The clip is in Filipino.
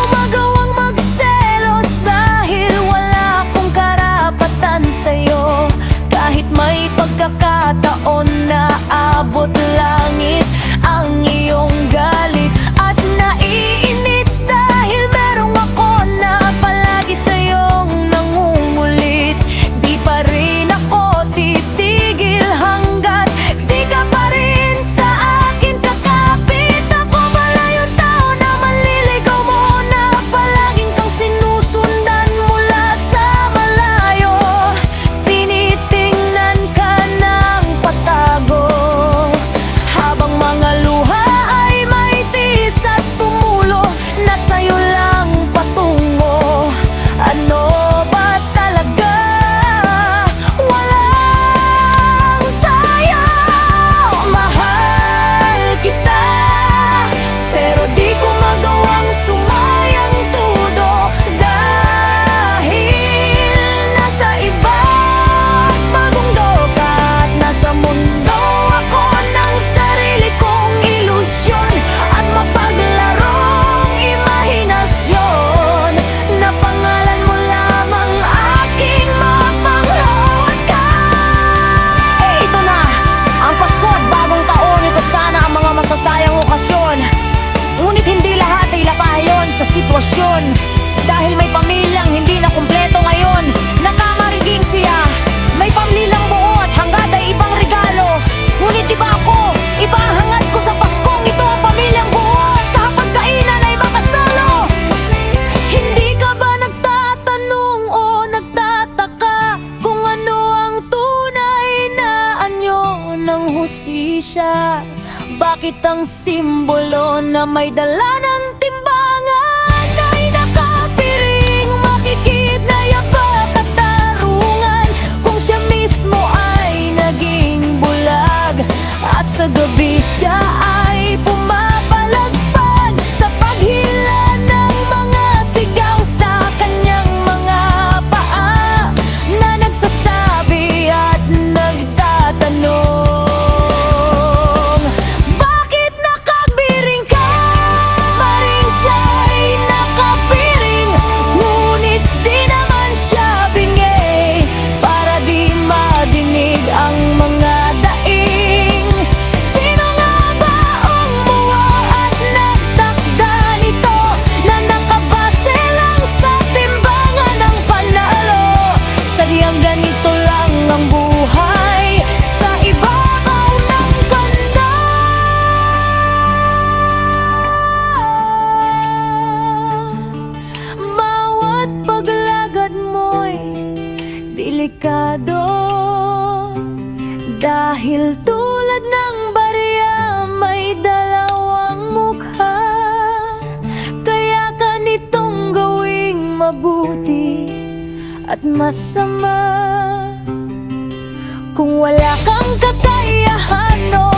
ko magawang magselos dahil wala akong karapatan sa'yo. Kahit may pagkakataon na abot langit ang iyong galit, at naiinis dahil merong ako na palagi sa'yong nangungulit. Di pa rin ako titigil hanggat di ka pa rin sa akin kakapit. Ako pala yung tao na manliligaw mo, na palaging kang sinusundan mula sa malayo. Tinitingnan ka ng patago habang mga luha ay may tiis at tumulo na sa'yo lang patungo. Ano ba talaga? Walang tayo. Mahal kita, pero di ko magawang sumayang tudo dahil nasa ibang mundo ka at nasa mundo ako ng sarili kong ilusyon at mapaglarong imahinasyon na pangalan mo lamang aking mapanghawakan. Ito na ang Pasko at bagong taon. Ito sana ang mga masasayang okasyon, ngunit hindi lahat ay lapayon sa sitwasyon. Dahil may pamilyang hindi na kumpleto ngayon, nakamariging siya. May pamilyang buo at hangad ay ibang regalo, ngunit iba ako, iba ang hangad ko sa Paskong ito. Ang pamilyang buo sa hapagkainan ay makasalo. Hindi ka ba nagtatanong o nagtataka kung ano ang tunay na anyo ng hustisya? Bakit ang simbolo na may dala ng timbangan ay nakapiring, makikid na yapak at tarungan, kung siya mismo ay naging bulag at sa gabi siya ay pumapalagpag sa paghila ng mga sigaw sa kanyang mga paa na nagsasabi at nagtatanong, bakit nakabiring ka? Maring siya'y nakapiring, ngunit di naman siya bingi para di madinig ang mga daing. Sino nga ba ang muwa at nagtakda nito, na nakabase lang sa timbangan ng panalo? Sadyang ganito lang ang buhay sa ibabaw ng ganda. Bawat paglagad mo'y delikado, dahil tulad ng barya may dalawang mukha. Kaya ka nitong gawing mabuti at masama. Kung wala kang kakayahan o